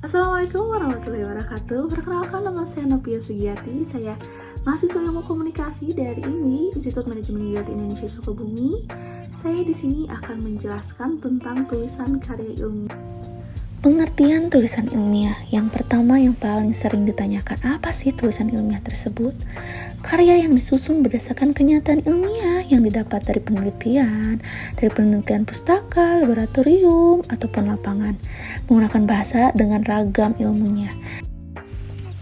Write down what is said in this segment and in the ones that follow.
Assalamualaikum warahmatullahi wabarakatuh. Perkenalkan, nama saya Novia Sugiyati. Saya mahasiswa ilmu komunikasi dari IMI, Institut Manajemen Yudhiyati Indonesia Sukabumi. Saya di sini akan menjelaskan tentang tulisan karya ilmiah. Pengertian tulisan ilmiah. Yang pertama yang paling sering ditanyakan, apa sih tulisan ilmiah tersebut? Karya yang disusun berdasarkan kenyataan ilmiah yang didapat dari penelitian pustaka, laboratorium, ataupun lapangan, menggunakan bahasa dengan ragam ilmunya.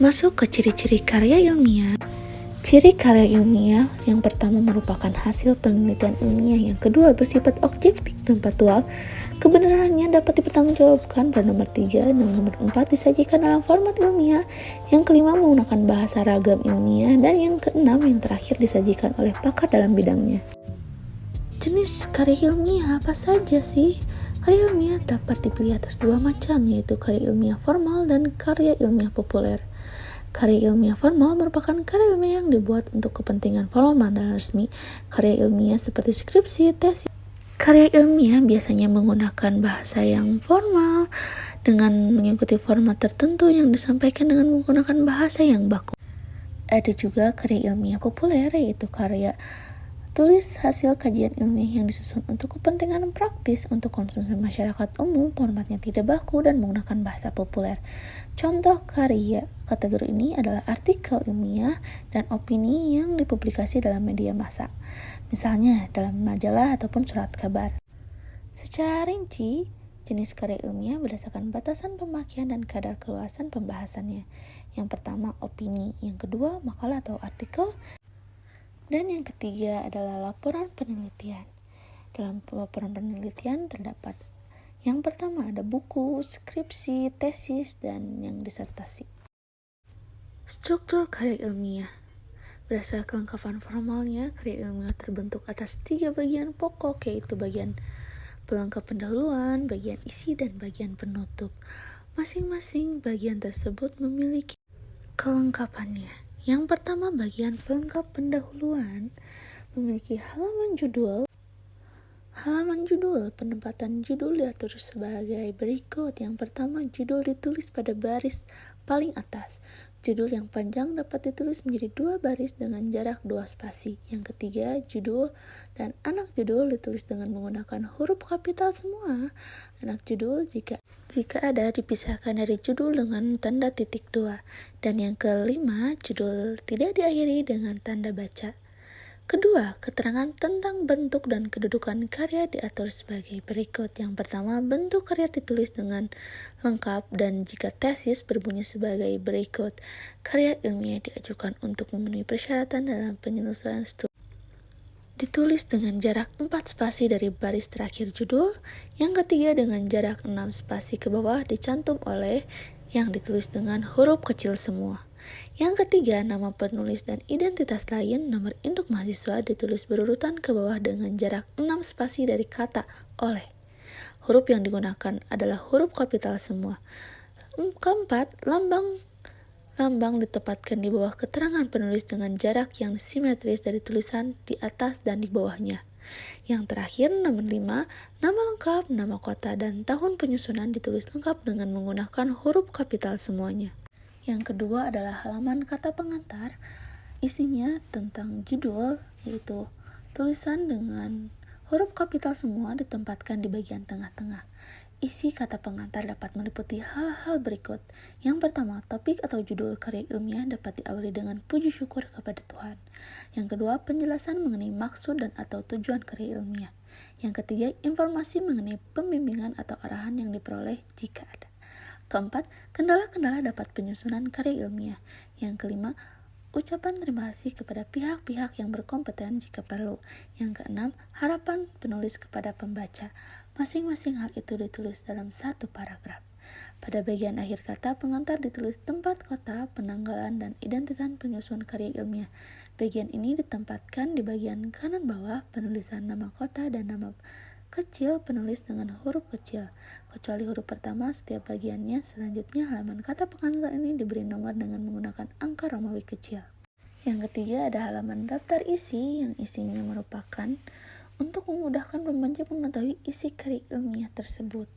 Masuk ke ciri-ciri karya ilmiah. Ciri karya ilmiah yang pertama merupakan hasil penelitian ilmiah, yang kedua bersifat objektif dan faktual, kebenarannya dapat dipertanggungjawabkan, dan nomor 3 dan nomor 4 disajikan dalam format ilmiah, yang kelima menggunakan bahasa ragam ilmiah, dan yang keenam yang terakhir disajikan oleh pakar dalam bidangnya. Jenis karya ilmiah apa saja sih? Karya ilmiah dapat dipilih atas dua macam, yaitu karya ilmiah formal dan karya ilmiah populer. Karya ilmiah formal merupakan karya ilmiah yang dibuat untuk kepentingan formal dan resmi. Karya ilmiah seperti skripsi, tesis. Karya ilmiah biasanya menggunakan bahasa yang formal dengan mengikuti format tertentu yang disampaikan dengan menggunakan bahasa yang baku. Ada juga karya ilmiah populer, yaitu karya tulis hasil kajian ilmiah yang disusun untuk kepentingan praktis untuk konsumsi masyarakat umum, formatnya tidak baku dan menggunakan bahasa populer. Contoh karya kategori ini adalah artikel ilmiah dan opini yang dipublikasi dalam media massa, misalnya dalam majalah ataupun surat kabar. Secara rinci, jenis karya ilmiah berdasarkan batasan pemakaian dan kadar keluasan pembahasannya. Yang pertama, opini. Yang kedua, makalah atau artikel. Dan yang ketiga adalah laporan penelitian. Dalam laporan penelitian terdapat yang pertama ada buku, skripsi, tesis, dan yang disertasi. Struktur karya ilmiah. Berdasarkan kelengkapan formalnya, karya ilmiah terbentuk atas 3 bagian pokok, yaitu bagian pelengkap pendahuluan, bagian isi, dan bagian penutup. Masing-masing bagian tersebut memiliki kelengkapannya. Yang pertama, bagian pelengkap pendahuluan memiliki halaman judul. Halaman judul, penempatan judul diatur sebagai berikut. Yang pertama, judul ditulis pada baris paling atas. Judul yang panjang dapat ditulis menjadi 2 baris dengan jarak 2 spasi. Yang ketiga, judul dan anak judul ditulis dengan menggunakan huruf kapital semua. Anak judul jika ada dipisahkan dari judul dengan tanda titik 2. Dan yang kelima, judul tidak diakhiri dengan tanda baca. Kedua, keterangan tentang bentuk dan kedudukan karya diatur sebagai berikut. Yang pertama, bentuk karya ditulis dengan lengkap, dan jika tesis berbunyi sebagai berikut. Karya ilmiah diajukan untuk memenuhi persyaratan dalam penyelesaian studi. Ditulis dengan jarak 4 spasi dari baris terakhir judul. Yang ketiga, dengan jarak 6 spasi ke bawah dicantum oleh yang ditulis dengan huruf kecil semua. Yang ketiga, nama penulis dan identitas lain, nomor induk mahasiswa ditulis berurutan ke bawah dengan jarak 6 spasi dari kata oleh. Huruf yang digunakan adalah huruf kapital semua. Keempat, lambang ditempatkan di bawah keterangan penulis dengan jarak yang simetris dari tulisan di atas dan di bawahnya. Yang terakhir, nomor 5, nama lengkap, nama kota, dan tahun penyusunan ditulis lengkap dengan menggunakan huruf kapital semuanya. Yang kedua adalah halaman kata pengantar. Isinya tentang judul, yaitu tulisan dengan huruf kapital semua ditempatkan di bagian tengah-tengah. Isi kata pengantar dapat meliputi hal-hal berikut. Yang pertama, topik atau judul karya ilmiah dapat diawali dengan puji syukur kepada Tuhan. Yang kedua, penjelasan mengenai maksud dan atau tujuan karya ilmiah. Yang ketiga, informasi mengenai pembimbingan atau arahan yang diperoleh jika ada. Keempat, kendala-kendala dapat penyusunan karya ilmiah. Yang kelima, ucapan terima kasih kepada pihak-pihak yang berkompeten jika perlu. Yang keenam, harapan penulis kepada pembaca. Masing-masing hal itu ditulis dalam satu paragraf. Pada bagian akhir kata pengantar ditulis tempat kota, penanggalan, dan identitas penyusun karya ilmiah. Bagian ini ditempatkan di bagian kanan bawah, penulisan nama kota dan nama kecil penulis dengan huruf kecil, kecuali huruf pertama setiap bagiannya. Selanjutnya, halaman kata pengantar ini diberi nomor dengan menggunakan angka Romawi kecil. Yang ketiga ada halaman daftar isi, yang isinya merupakan untuk memudahkan pembaca mengetahui isi karya ilmiah tersebut.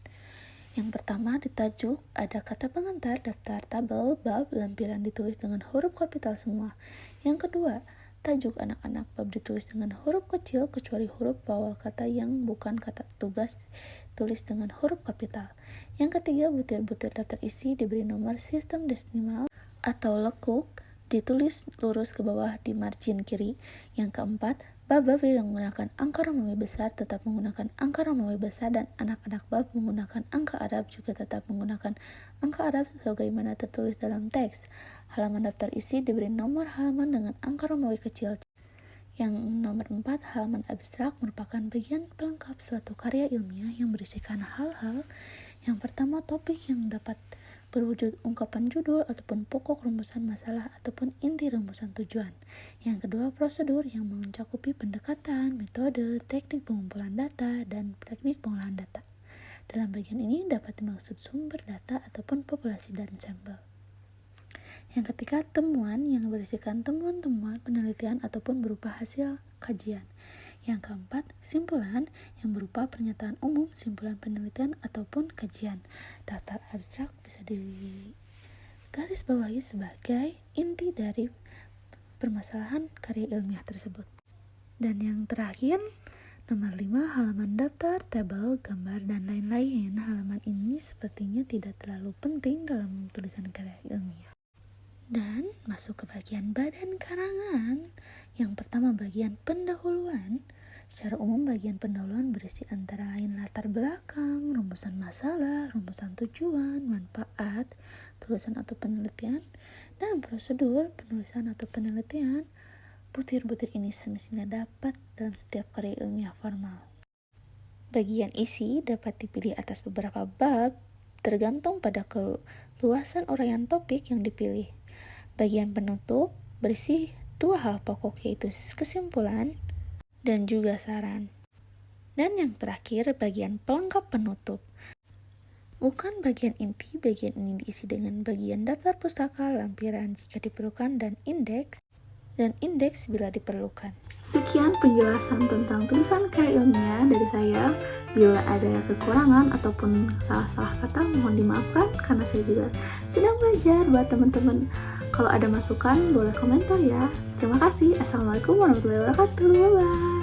Yang pertama di tajuk ada kata pengantar, daftar, tabel, bab, lampiran ditulis dengan huruf kapital semua. Yang kedua, tajuk anak-anak, bab ditulis dengan huruf kecil kecuali huruf awal kata yang bukan kata tugas tulis dengan huruf kapital. Yang ketiga, butir-butir daftar isi diberi nomor sistem desimal atau lekuk, ditulis lurus ke bawah di margin kiri. Yang keempat, bab-bab yang menggunakan angka Romawi besar tetap menggunakan angka Romawi besar, dan anak-anak bab menggunakan angka Arab juga tetap menggunakan angka Arab sebagaimana tertulis dalam teks. Halaman daftar isi diberi nomor halaman dengan angka Romawi kecil. Yang nomor 4, halaman abstrak merupakan bagian pelengkap suatu karya ilmiah yang berisikan hal-hal. Yang pertama, topik yang dapat berwujud ungkapan judul ataupun pokok rumusan masalah ataupun inti rumusan tujuan. Yang kedua, prosedur yang mencakupi pendekatan, metode, teknik pengumpulan data, dan teknik pengolahan data. Dalam bagian ini dapat dimaksud sumber data ataupun populasi dan sampel. Yang ketiga, temuan yang berisikan temuan-temuan penelitian ataupun berupa hasil kajian. Yang keempat, simpulan yang berupa pernyataan umum, simpulan penelitian ataupun kajian. Daftar abstrak bisa digarisbawahi sebagai inti dari permasalahan karya ilmiah tersebut. Dan yang terakhir, nomor 5, halaman daftar, tabel, gambar, dan lain-lain. Halaman ini sepertinya tidak terlalu penting dalam tulisan karya ilmiah. Dan masuk ke bagian badan karangan. Yang pertama, bagian pendahuluan. Secara umum, bagian pendahuluan berisi antara lain latar belakang, rumusan masalah, rumusan tujuan, manfaat, tulisan atau penelitian, dan prosedur penulisan atau penelitian. Butir-butir ini semestinya dapat dalam setiap karya ilmiah formal. Bagian isi dapat dipilih atas beberapa bab, tergantung pada keluasan uraian topik yang dipilih. Bagian penutup berisi 2 hal pokok, yaitu kesimpulan dan juga saran. Dan yang terakhir, bagian pelengkap penutup. Bukan bagian inti, bagian ini diisi dengan bagian daftar pustaka, lampiran jika diperlukan, dan indeks bila diperlukan. Sekian penjelasan tentang tulisan karya ilmiah dari saya. Bila ada kekurangan ataupun salah-salah kata, mohon dimaafkan karena saya juga sedang belajar. Buat teman-teman, kalau ada masukan boleh komentar ya. Terima kasih. Assalamualaikum warahmatullahi wabarakatuh. Bye-bye.